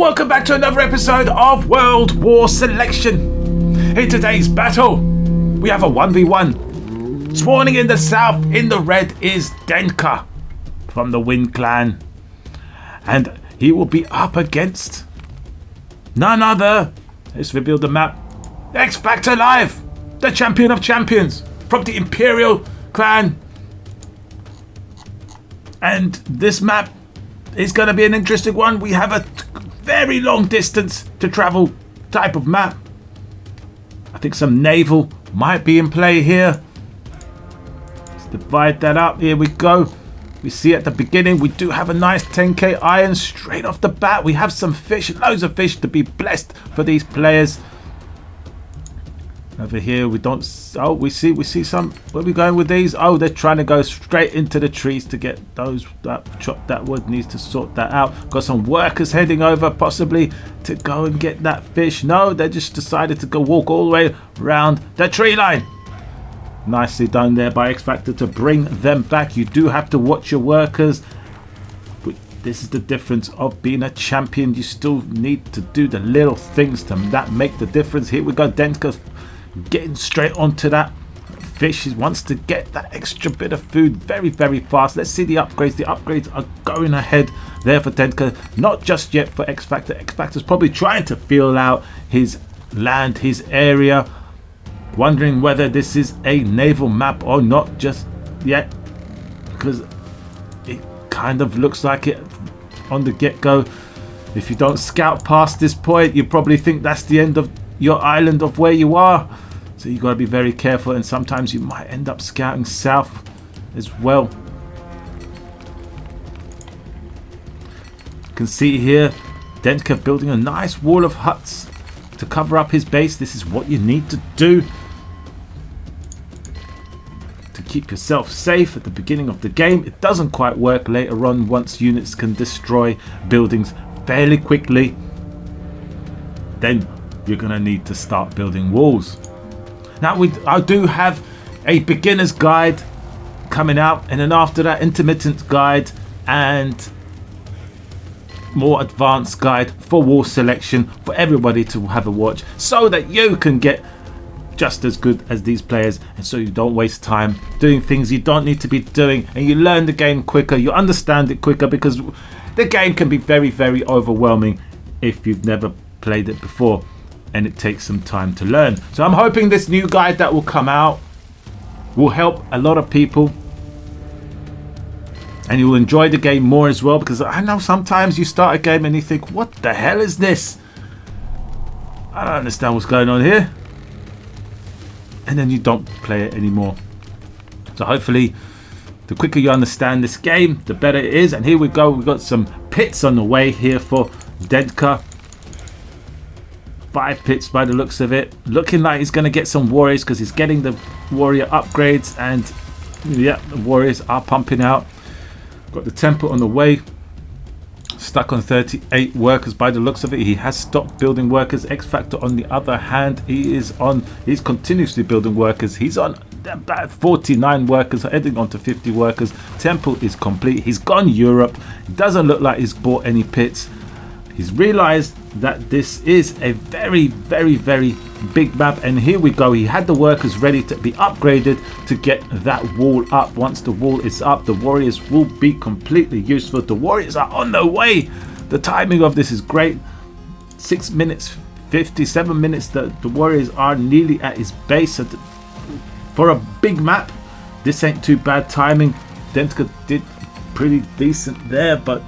welcome back to another episode of World War Selection. In today's battle, we have a 1v1. Spawning in the south, in the red, is Dentka from the Wind Clan. And he will be up against none other, let's reveal the map, XFactorLive, the champion of champions from the Imperial Clan. And this map is going to be an interesting one. We have a very long distance to travel type of map. I think some naval might be in play here. Let's divide that up. Here we go. We see at the beginning we do have a nice 10k iron straight off the bat. We have some fish, loads of fish to be blessed for these players. Over here we don't, oh, we see some, where are we going with these? Oh, they're trying to go straight into the trees to get those, chop that wood, needs to sort that out. Got some workers heading over possibly to go and get that fish. No, they just decided to go walk all the way around the tree line. Nicely done there by XFactor to bring them back. You do have to watch your workers. But this is the difference of being a champion. You still need to do the little things that make the difference. Here we go, Dentka getting straight onto that fish. He wants to get that extra bit of food very, very fast. Let's see the upgrades. The upgrades are going ahead there for Dentka. Not just yet for XFactor. XFactor's probably trying to feel out his land, his area. Wondering whether this is a naval map or not just yet, because it kind of looks like it on the get-go. If you don't scout past this point, you probably think that's the end of your island of where you are. So you got to be very careful, and sometimes you might end up scouting south as well. You can see here Dentka building a nice wall of huts to cover up his base. This is what you need to do to keep yourself safe at the beginning of the game. It doesn't quite work later on once units can destroy buildings fairly quickly. Then you're going to need to start building walls. Now I do have a beginner's guide coming out, and then after that intermittent guide and more advanced guide for wall selection for everybody to have a watch, so that you can get just as good as these players, and so you don't waste time doing things you don't need to be doing, and you learn the game quicker, you understand it quicker, because the game can be very, very overwhelming if you've never played it before, and it takes some time to learn. So I'm hoping this new guide that will come out will help a lot of people, and you will enjoy the game more as well, because I know sometimes you start a game and you think, what the hell is this? I don't understand what's going on here, and then you don't play it anymore. So hopefully the quicker you understand this game, the better it is. And here we go, we've got some pits on the way here for Dentka. 5 pits by the looks of it. Looking like he's going to get some warriors, because he's getting the warrior upgrades, and yeah, the warriors are pumping out. Got the temple on the way. Stuck on 38 workers by the looks of it. He has stopped building workers. XFactor on the other hand, he's continuously building workers. He's on about 49 workers, heading on to 50 workers. Temple is complete. He's gone Europe. It doesn't look like he's bought any pits. He's realized that this is a very, very, very big map, and here we go. He had the workers ready to be upgraded to get that wall up. Once the wall is up, the warriors will be completely useful. The warriors are on their way. The timing of this is great. 6 minutes 57 minutes. The warriors are nearly at his base. So for a big map, this ain't too bad timing. Dentka did pretty decent there, but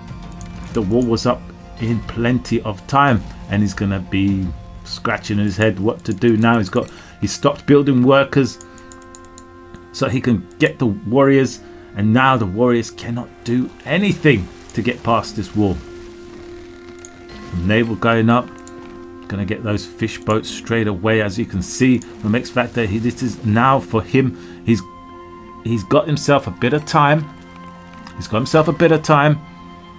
the wall was up in plenty of time, and he's gonna be scratching his head what to do now. He stopped building workers so he can get the warriors, and now the warriors cannot do anything to get past this wall. Naval going up, gonna get those fish boats straight away. As you can see from XFactor, this is now for him. He's got himself a bit of time.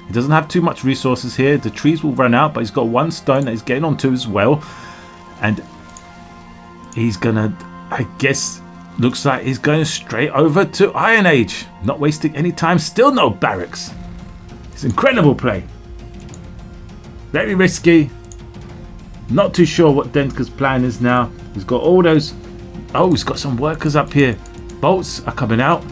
He doesn't have too much resources here. The trees will run out, but he's got 1 stone that he's getting onto as well. And he's gonna, I guess, looks like he's going straight over to Iron Age. Not wasting any time. Still no barracks. It's incredible play. Very risky. Not too sure what Dentka's plan is now. He's got all those... Oh, he's got some workers up here. Bolts are coming out.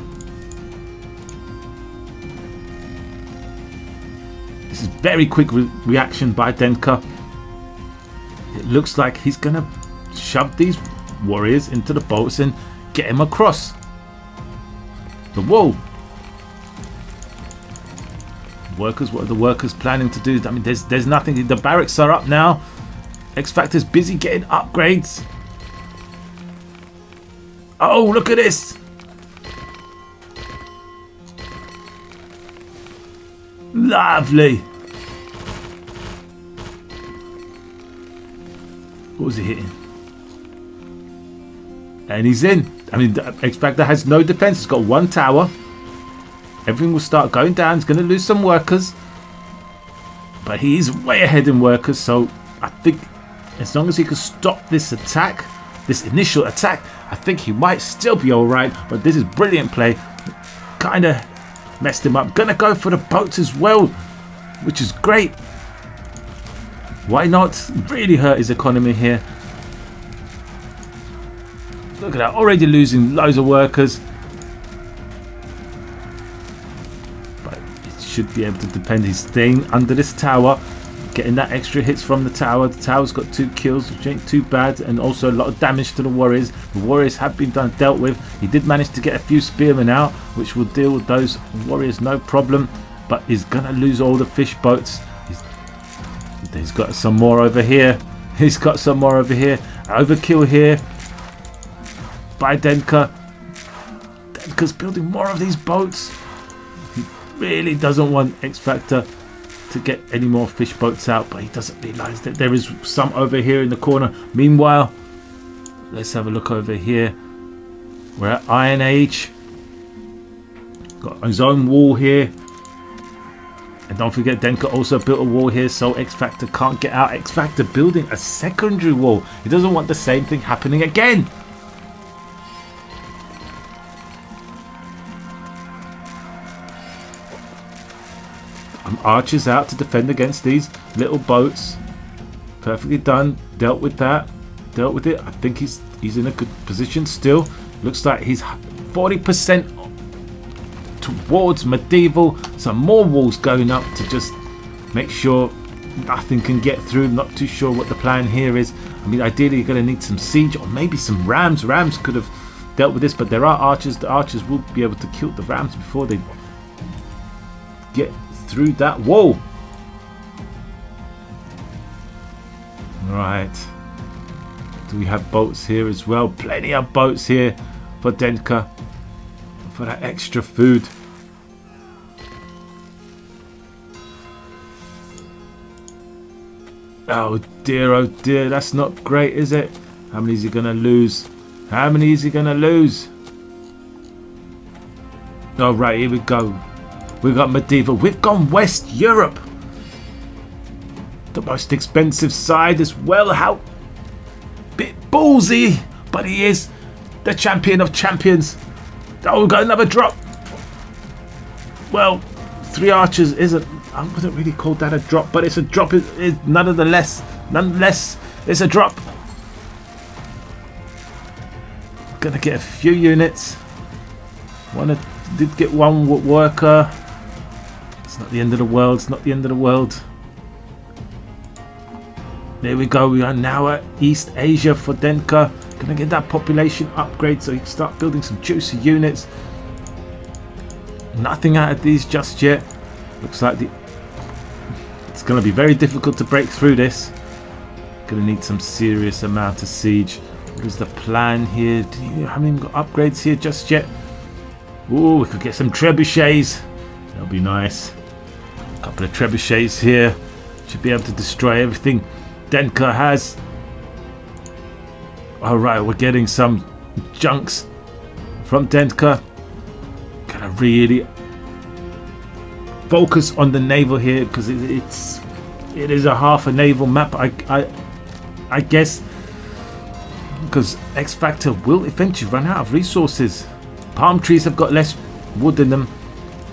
This is very quick reaction by Dentka. It looks like he's going to shove these warriors into the bolts and get him across the wall. Workers, what are the workers planning to do? I mean, there's nothing. The barracks are up now. X-Factor's busy getting upgrades. Oh, look at this. Lovely. What was he hitting? And he's in. I mean, X-Factor has no defense. He's got one tower. Everything will start going down. He's going to lose some workers. But he's way ahead in workers. So I think as long as he can stop this attack, this initial attack, I think he might still be alright. But this is brilliant play. Kind of messed him up. Going to go for the boats as well, which is great. Why not? Really hurt his economy here. Look at that. Already losing loads of workers. Should be able to defend. He's staying under this tower, getting that extra hits from the tower. The tower's got 2 kills, which ain't too bad, and also a lot of damage to the warriors. The warriors have been dealt with. He did manage to get a few spearmen out, which will deal with those warriors no problem, but he's gonna lose all the fish boats. He's got some more over here. He's got some more over here. Overkill here by Dentka. Dentka's building more of these boats. Really doesn't want X-Factor to get any more fish boats out, but he doesn't realize that there is some over here in the corner. Meanwhile, let's have a look over here. We're at Iron Age. Got his own wall here. And don't forget, Dentka also built a wall here, so X-Factor can't get out. X-Factor building a secondary wall. He doesn't want the same thing happening again. Archers out to defend against these little boats. Perfectly done. Dealt with that. Dealt with it. I think he's in a good position still. Looks like he's 40% towards medieval. Some more walls going up to just make sure nothing can get through. Not too sure what the plan here is. I mean, ideally you're going to need some siege or maybe some rams. Rams could have dealt with this, but there are archers. The archers will be able to kill the rams before they get through that wall. Right. Do we have boats here as well? Plenty of boats here for Dentka for that extra food. Oh dear, that's not great, is it? How many is he gonna lose? How many is he gonna lose? Oh right, here we go. We've got medieval. We've gone West Europe. The most expensive side as well. How bit ballsy, but he is the champion of champions. Oh, we've got another drop. Well, 3 archers isn't. I wouldn't really call that a drop, but it's a drop. Nonetheless, it's a drop. Gonna get a few units. Did get one worker. It's not the end of the world. It's not the end of the world. There we go. We are now at East Asia for Dentka. Gonna get that population upgrade so he can start building some juicy units. Nothing out of these just yet. Looks like it's gonna be very difficult to break through this. Gonna need some serious amount of siege. What is the plan here? Haven't even got upgrades here just yet. Ooh, we could get some trebuchets. That'll be nice. A couple of trebuchets here. Should be able to destroy everything Dentka has. Alright, we're getting some junks from Dentka. Gotta really focus on the naval here because it is a half a naval map. I guess because X-Factor will eventually run out of resources. Palm trees have got less wood in them,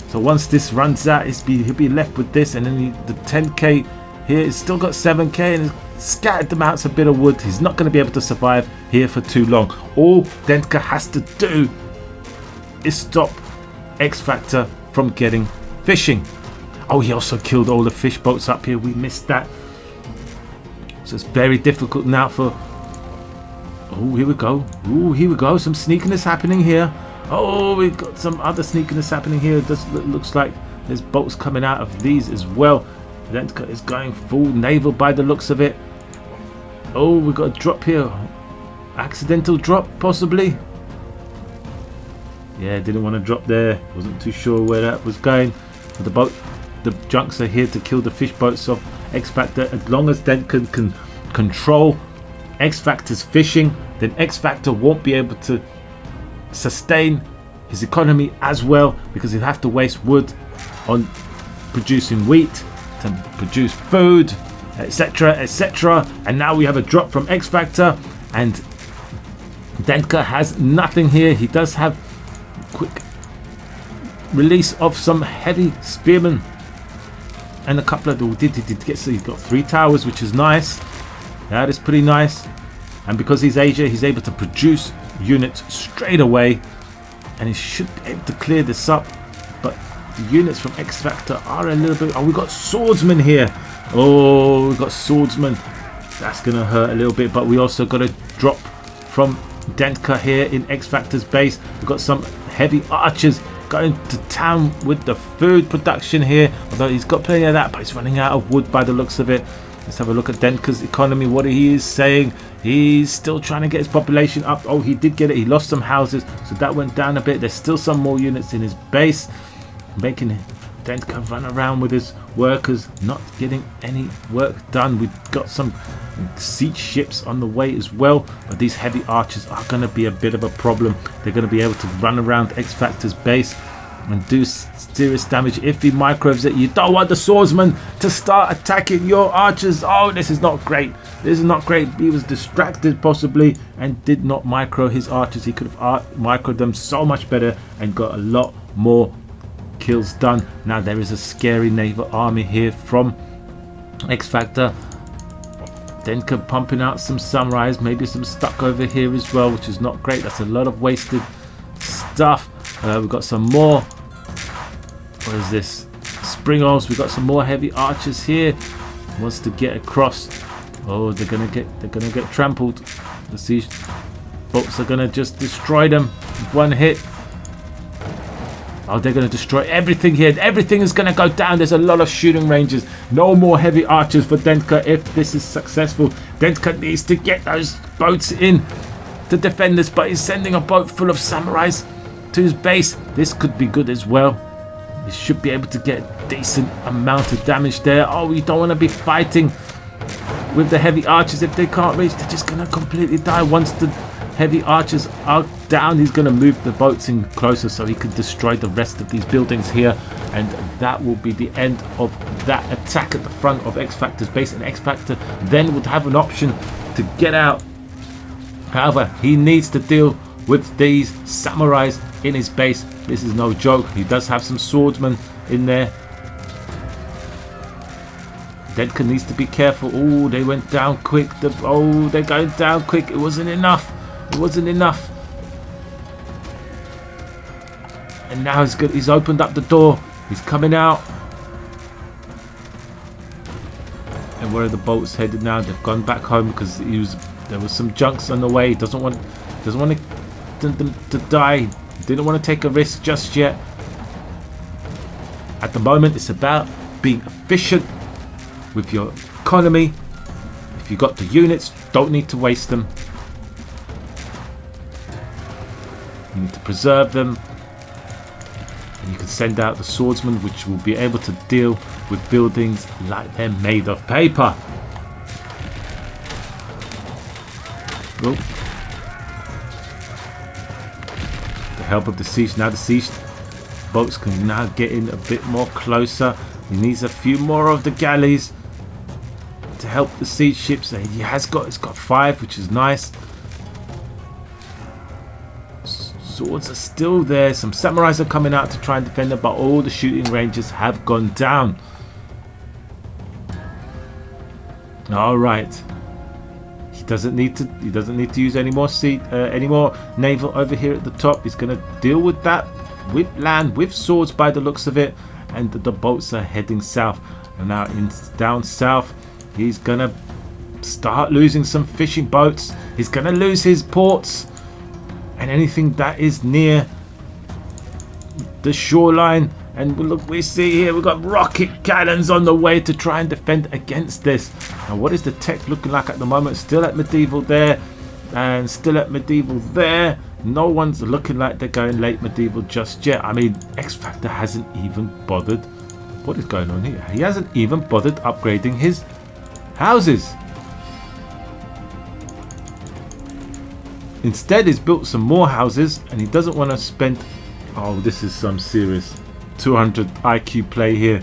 so once this runs out, he'll be left with this, and then the 10k here. He's still got 7k and scattered amounts of bit of wood. He's not going to be able to survive here for too long. All Dentka has to do is stop X-Factor from getting fishing. Oh, he also killed all the fish boats up here. We missed that. So it's very difficult now for... Oh, here we go. Oh, here we go. Some sneakiness happening here. Oh, we've got some other sneakiness happening here. It looks like there's boats coming out of these as well. Dentka is going full naval by the looks of it. Oh, we got a drop here. Accidental drop, possibly. Yeah, didn't want to drop there. Wasn't too sure where that was going. But the junks are here to kill the fish boats of X-Factor. As long as Dentka can control X-Factor's fishing, then X-Factor won't be able to sustain his economy as well, because he'll have to waste wood on producing wheat to produce food, etc, etc. And now we have a drop from X-Factor, and Dentka has nothing here. He does have quick release of some heavy spearmen and a couple of he's got 3 towers, which is nice. That is pretty nice. And because he's Asia, he's able to produce units straight away, and he should be able to clear this up. But the units from X-Factor are a little bit... Oh, we got swordsmen here. Oh, we got swordsmen. That's gonna hurt a little bit. But we also got a drop from Dentka here in X-Factor's base. We've got some heavy archers going to town with the food production here, although he's got plenty of that, but he's running out of wood by the looks of it. Let's have a look at Dentka's economy, what he is saying. He's still trying to get his population up. Oh, he did get it. He lost some houses, so that went down a bit. There's still some more units in his base, making Dentka run around with his workers, not getting any work done. We've got some siege ships on the way as well, but these heavy archers are going to be a bit of a problem. They're going to be able to run around X-Factor's base and do serious damage if he microwaves it. You don't want the swordsman to start attacking your archers. Oh, this is not great. This is not great. He was distracted possibly and did not micro his archers. He could have microed them so much better and got a lot more kills done. Now there is a scary naval army here from X-Factor. Dentka pumping out some samurais, maybe some stuck over here as well, which is not great. That's a lot of wasted stuff. We've got some more. What is this? Springals. We've got some more heavy archers here. Wants to get across. Oh, they're gonna get trampled. The siege boats are gonna just destroy them with one hit. Oh, they're going to destroy everything here. Everything is going to go down. There's a lot of shooting ranges. No more heavy archers for Dentka if this is successful. Dentka needs to get those boats in to defend this, but he's sending a boat full of samurais to his base. This could be good as well. He should be able to get a decent amount of damage there. Oh, you don't want to be fighting with the heavy archers if they can't reach. They're just going to completely die. Once the heavy archers are down, he's going to move the boats in closer so he can destroy the rest of these buildings here, and that will be the end of that attack at the front of X-Factor's base. And X-Factor then would have an option to get out. However, he needs to deal with these samurais in his base. This is no joke. He does have some swordsmen in there. Dentka needs to be careful. Oh, they went down quick. Oh, they're going down quick. It wasn't enough. It wasn't enough. And now he's good. He's opened up the door. He's coming out. And where are the boats headed now? They've gone back home because there was some junks on the way. He doesn't want them to die. He didn't want to take a risk just yet. At the moment, it's about being efficient with your economy. If you got the units, don't need to waste them. You need to preserve them, and you can send out the swordsmen, which will be able to deal with buildings like they're made of paper. Oh. The help of the siege. Now the siege boats can now get in a bit more closer. He needs a few more of the galleys to help the siege ships. It's got 5, which is nice. Swords are still there. Some samurais are coming out to try and defend them, but all the shooting ranges have gone down. All right. He doesn't need to use any more naval over here at the top. He's going to deal with that with land, with swords by the looks of it, and the boats are heading south. And now down south, he's going to start losing some fishing boats. He's going to lose his ports and anything that is near the shoreline. And look, we see here we've got rocket cannons on the way to try and defend against this. Now, what is the tech looking like at the moment? Still at medieval there, and still at medieval there. No one's looking like they're going late medieval just yet. I mean, X Factor hasn't even bothered. What is going on here? He hasn't even bothered upgrading his houses. Instead, he's built some more houses, and he doesn't want to spend. Oh, this is some serious 200 IQ play here.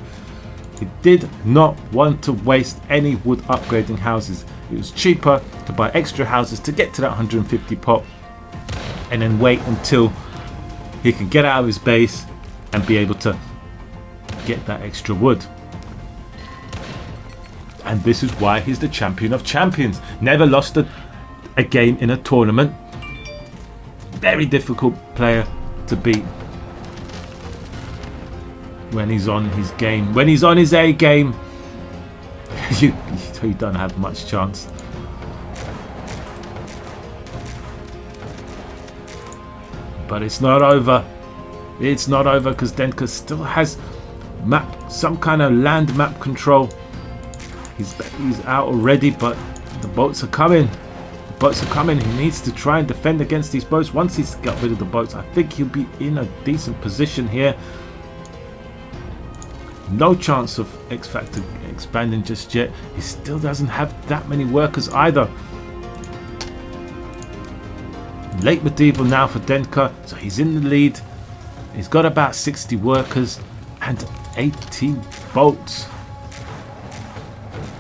He did not want to waste any wood upgrading houses. It was cheaper to buy extra houses to get to that 150 pop, and then wait until he can get out of his base and be able to get that extra wood. And this is why he's the champion of champions. Never lost a game in a tournament. Very difficult player to beat when he's on his game. When he's on his A game, you don't have much chance. But it's not over. It's not over because Dentka still has some kind of land map control. He's out already, but the boats are coming. The boats are coming. He needs to try and defend against these boats. Once he's got rid of the boats, I think he'll be in a decent position here. No chance of X Factor expanding just yet. He still doesn't have that many workers either. Late medieval now for Dentka, so he's in the lead. He's got about 60 workers and 18 boats.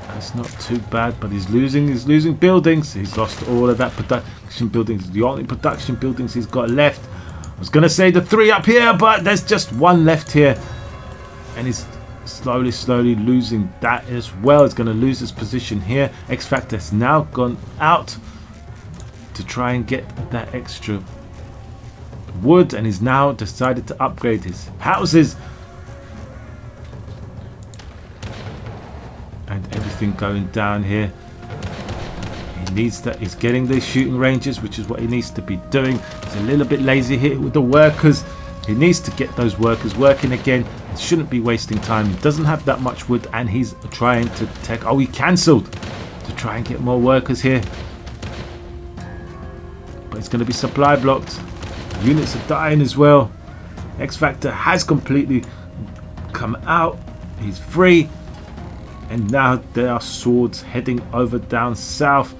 That's not too bad, but he's losing buildings. He's lost all of that production buildings. The only production buildings he's got left. I was going to say the 3 up here, but there's just 1 left here. And he's slowly losing that as well. He's going to lose his position here. X Factor has now gone out to try and get that extra wood, and he's now decided to upgrade his houses. And everything going down here. He needs that. He's getting these shooting ranges, which is what he needs to be doing. He's a little bit lazy here with the workers. He needs to get those workers working again. He shouldn't be wasting time. He doesn't have that much wood, and he's trying to take. Oh, he cancelled to try and get more workers here. But it's going to be supply blocked. Units are dying as well. X Factor has completely come out. He's free. And now there are swords heading over down south.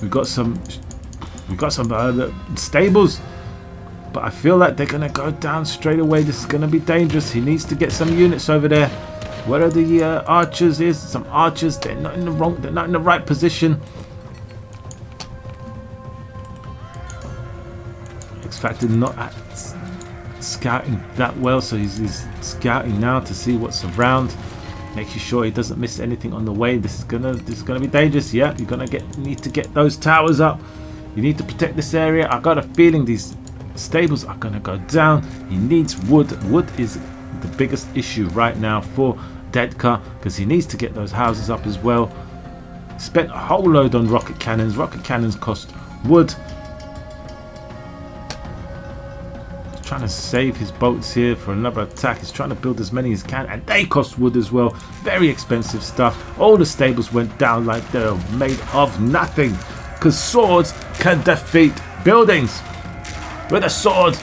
We've got some stables, but I feel like they're gonna go down straight away. This is gonna be dangerous. He needs to get some units over there. Where are the archers? Is some archers? They're not in the right position. X Factor not at scouting that well, so he's scouting now to see what's around, making sure he doesn't miss anything on the way. This is gonna be dangerous. Yeah, you're gonna need to get those towers up. You need to protect this area. I got a feeling these stables are gonna go down. He needs wood. Wood is the biggest issue right now for Dentka because he needs to get those houses up as well. Spent a whole load on rocket cannons. Rocket cannons cost wood. Trying to save his boats here for another attack. He's trying to build as many as he can, and they cost wood as well. Very expensive stuff. All the stables went down like they're made of nothing, because swords can defeat buildings. With a sword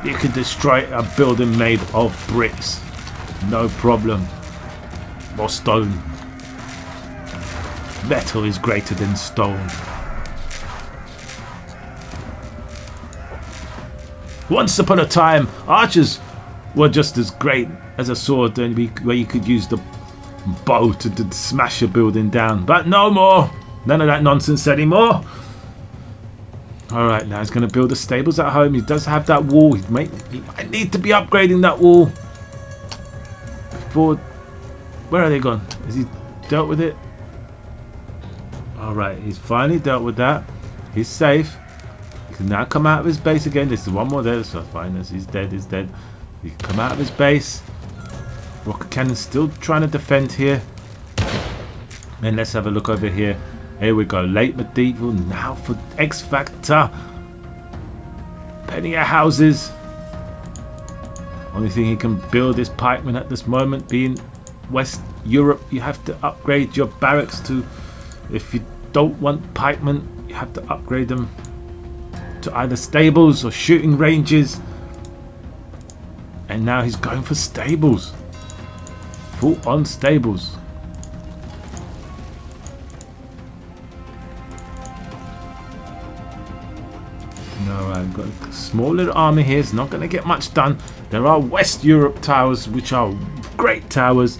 you can destroy a building made of bricks, no problem, or stone. Metal is greater than stone. Once upon a time, archers were just as great as a sword, where you could use the bow to smash a building down. But no more. None of that nonsense anymore. Alright, now he's going to build the stables at home. He does have that wall. He might need to be upgrading that wall before Where are they gone? Has he dealt with it? Alright, he's finally dealt with that. He's safe. He can now come out of his base again. There's one more there, so fine. He's dead, he's dead. He can come out of his base. Rocket cannon still trying to defend here. And let's have a look over here. Here we go. Late medieval now for X Factor. Plenty of houses. Only thing he can build is pikemen at this moment. Being West Europe, you have to upgrade your barracks to. If you don't want pikemen, you have to upgrade them to either stables or shooting ranges. And now he's going for stables. Full on stables. Alright, got a small little army here. It's not going to get much done. There are West Europe towers, which are great towers.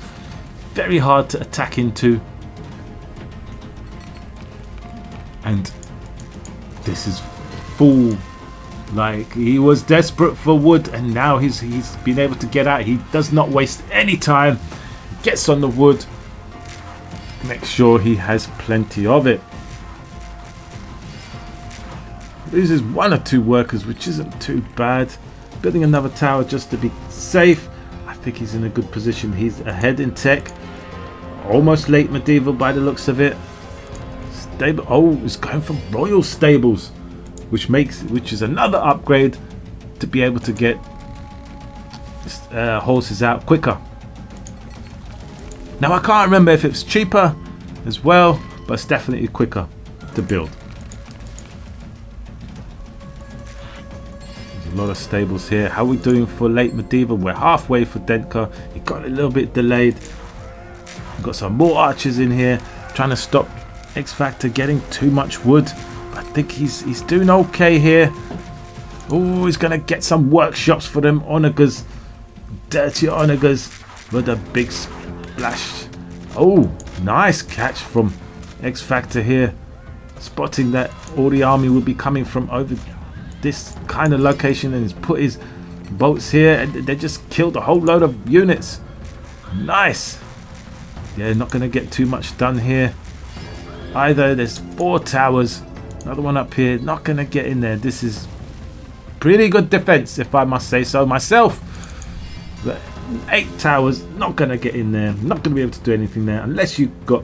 Very hard to attack into. And this is full. Like, he was desperate for wood, and now he's been able to get out. He does not waste any time. Gets on the wood. Make sure he has plenty of it. Loses one or two workers, which isn't too bad. Building another tower just to be safe. I think he's in a good position. He's ahead in tech. Almost late medieval by the looks of it. Stable. Oh, he's going for royal stables, which is another upgrade to be able to get horses out quicker. Now I can't remember if it's cheaper as well, but it's definitely quicker to build. There's a lot of stables here. How are we doing for late medieval? We're halfway for Dentka. It got a little bit delayed. We've got some more archers in here trying to stop X Factor getting too much wood. I think he's doing okay here. Oh, he's gonna get some workshops for them onagers, dirty onagers with a big splash. Oh, nice catch from X Factor here, spotting that all the army will be coming from over this kind of location, and he's put his boats here, and they just killed a whole load of units. Nice. Yeah, not gonna get too much done here either. There's 4 towers. Another one up here. Not going to get in there. This is pretty good defense, if I must say so myself. But 8 towers. Not going to get in there. Not going to be able to do anything there. Unless you've got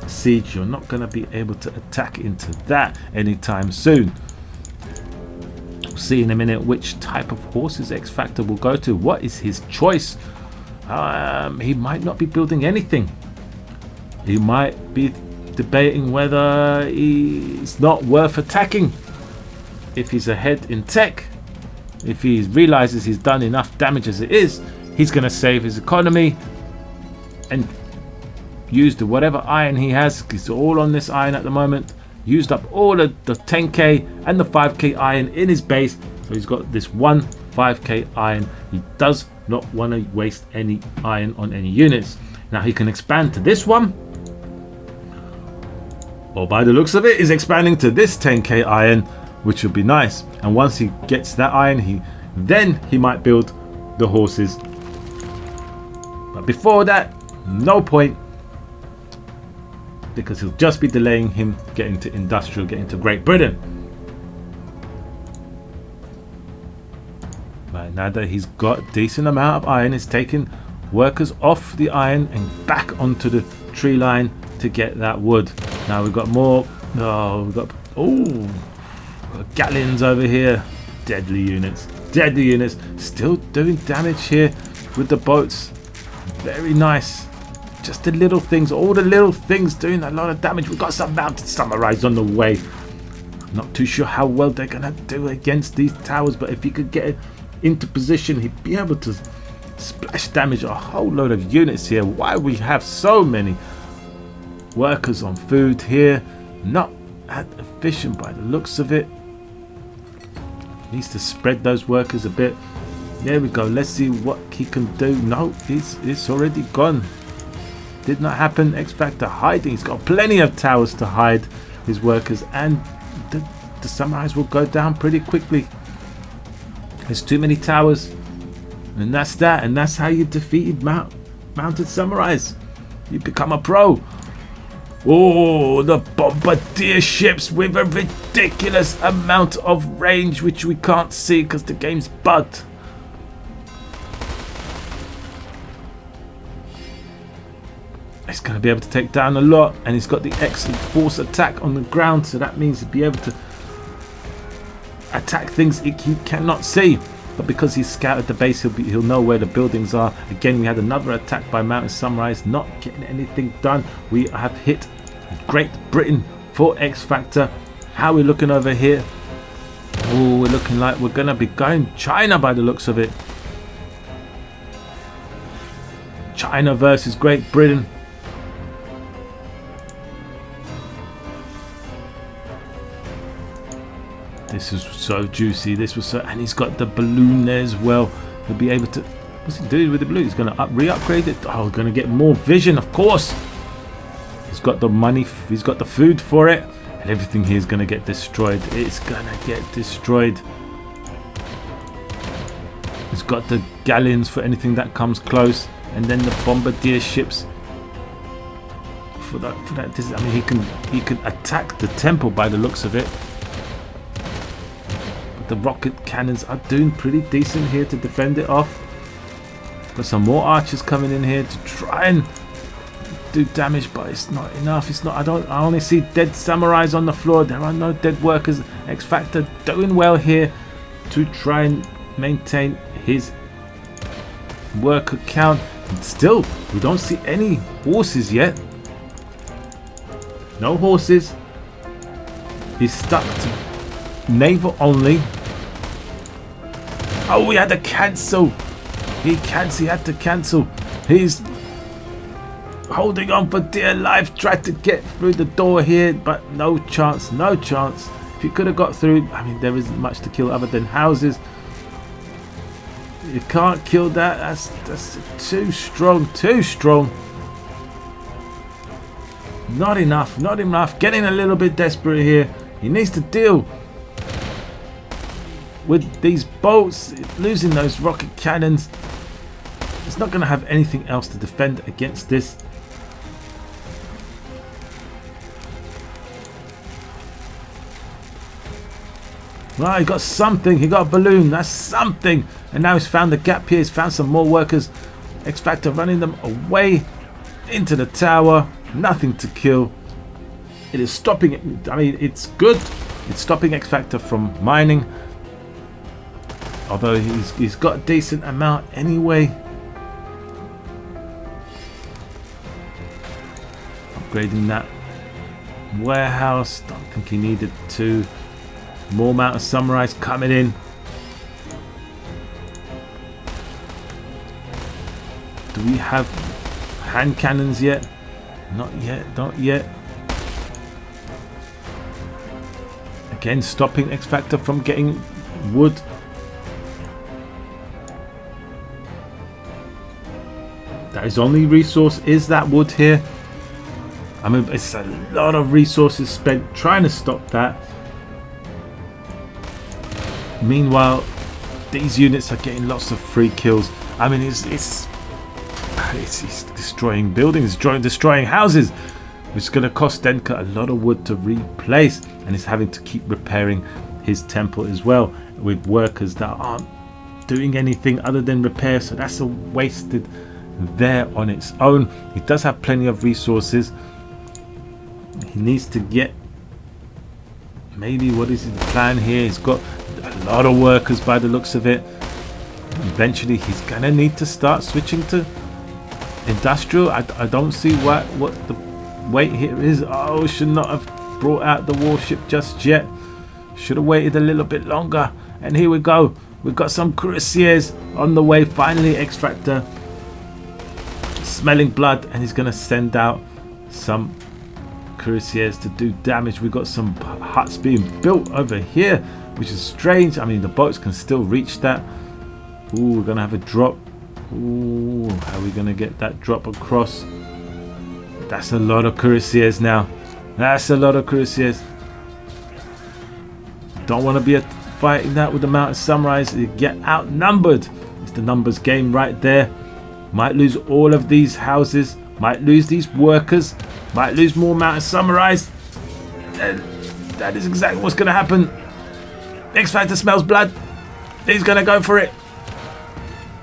siege, you're not going to be able to attack into that anytime soon. We'll see in a minute which type of horses X Factor will go to. What is his choice? He might not be building anything. He might be debating whether it's not worth attacking. If he's ahead in tech, if he realizes he's done enough damage as it is, he's going to save his economy and use the whatever iron he has. He's all on this iron at the moment. Used up all of the 10k and the 5k iron in his base, so he's got this one 5k iron. He does not want to waste any iron on any units. Now he can expand to this one, or by the looks of it, he's expanding to this 10k iron, which would be nice. And once he gets that iron, then he might build the horses. But before that, no point, because he'll just be delaying him getting to industrial, getting to Great Britain. Right, now that he's got a decent amount of iron, he's taking workers off the iron and back onto the tree line to get that wood. Now we've got more. Oh, we've got galleons over here. Deadly units. Deadly units. Still doing damage here with the boats. Very nice. Just the little things. All the little things doing a lot of damage. We've got some mounted samurais on the way. Not too sure how well they're going to do against these towers, but if he could get into position, he'd be able to splash damage a whole load of units here. Why we have so many workers on food here? Not that efficient by the looks of it. Needs to spread those workers a bit. There we go. Let's see what he can do. No, it's already gone. Did not happen. X Factor hiding. He's got plenty of towers to hide his workers, and the samurais will go down pretty quickly. There's too many towers, and that's that. And that's how you defeated mounted samurais. You become a pro. Oh, the bombardier ships with a ridiculous amount of range, which we can't see because the game's bugged. He's going to be able to take down a lot, and he's got the X-force attack on the ground, so that means he'll be able to attack things he cannot see. But because he's scouted the base, he'll know where the buildings are. Again, we had another attack by Mountain Sunrise, not getting anything done. We have hit Great Britain for X Factor. How are we looking over here? Oh, we're looking like we're going to be going China by the looks of it. China versus Great Britain. This is so juicy. This was so, and he's got the balloon there as well. He'll be able to. What's he doing with the balloon? He's going to re-upgrade it. Oh, going to get more vision, of course. He's got the money. He's got the food for it, and everything here is going to get destroyed. It's going to get destroyed. He's got the galleons for anything that comes close, and then the bombardier ships. For that, I mean, he can attack the temple by the looks of it. The rocket cannons are doing pretty decent here to defend it off. Got some more archers coming in here to try and do damage, but it's not enough. It's not. I only see dead samurais on the floor. There are no dead workers. X Factor doing well here to try and maintain his worker count. And still, we don't see any horses yet. No horses. He's stuck to naval only. Oh, we had to cancel. He had to cancel. He's holding on for dear life. Tried to get through the door here, but no chance. No chance. If he could have got through, I mean, there isn't much to kill other than houses. You can't kill that. That's too strong. Too strong. Not enough. Not enough. Getting a little bit desperate here. He needs to deal with these bolts, losing those rocket cannons. It's not going to have anything else to defend against this. Well, he got something. He got a balloon. That's something. And now he's found the gap here. He's found some more workers. X Factor running them away into the tower. Nothing to kill. It is stopping it. I mean, it's good. It's stopping X Factor from mining. Although he's got a decent amount anyway. Upgrading that warehouse. Don't think he needed to. More Mountain Samurais coming in. Do we have hand cannons yet? Not yet. Not yet. Again, stopping X Factor from getting wood. His only resource is that wood here. I mean, it's a lot of resources spent trying to stop that. Meanwhile, these units are getting lots of free kills. I mean, it's destroying buildings, destroying houses, which is going to cost Dentka a lot of wood to replace, and he's having to keep repairing his temple as well with workers that aren't doing anything other than repair. So that's a wasted there on its own. He does have plenty of resources. He needs to get, maybe, what is his plan here? He's got a lot of workers by the looks of it. Eventually he's gonna need to start switching to industrial. I don't see what the wait here is. Oh, should not have brought out the warship just yet. Should have waited a little bit longer. And here we go. We've got some cuirassiers on the way. Finally, X Factor smelling blood, and he's going to send out some cuirassiers to do damage. We've got some huts being built over here, which is strange. I mean, the boats can still reach that. Ooh, we're going to have a drop. Ooh, how are we going to get that drop across? That's a lot of cuirassiers now. That's a lot of cuirassiers. Don't want to be fighting that with the Mountain Samurais. You get outnumbered. It's the numbers game right there. Might lose all of these houses. Might lose these workers. Might lose more mounted samurais. And that is exactly what's going to happen. X-Factor smells blood. He's going to go for it.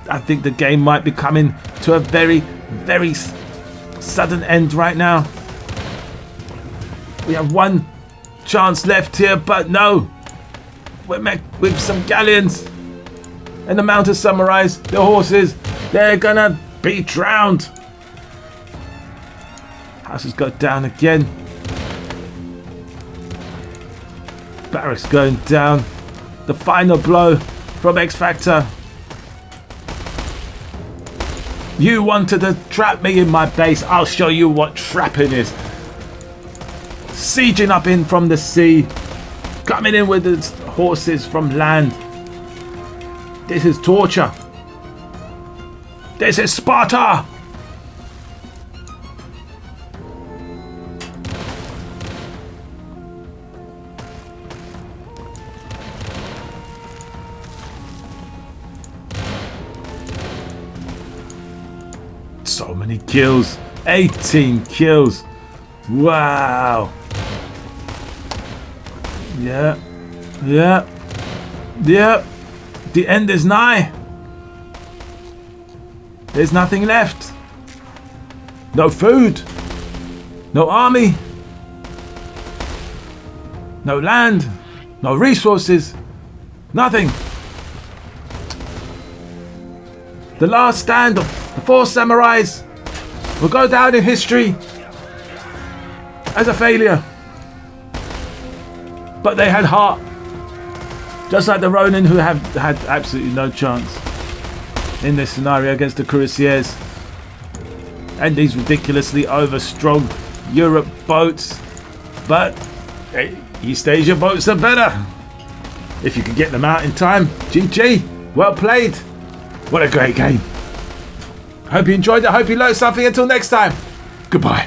I think the game might be coming to a very, very sudden end right now. We have one chance left here, but no. We're met with some galleons. And the mounted samurais, the horses, they're going to be drowned. House has got down again. Barracks going down. The final blow from X-Factor. You wanted to trap me in my base. I'll show you what trapping is. Sieging up in from the sea. Coming in with the horses from land. This is torture. This is Sparta. So many kills. 18 kills. Wow. Yeah. Yeah. Yeah. The end is nigh. There's nothing left. No food. No army. No land. No resources. Nothing. The last stand of the 4 samurais will go down in history as a failure. But they had heart. Just like the Ronin, who have had absolutely no chance in this scenario against the cuirassiers. And these ridiculously over-strong Europe boats. But East Asia boats are better. If you can get them out in time, GG. Well played. What a great game. Hope you enjoyed it. Hope you learned something. Until next time. Goodbye.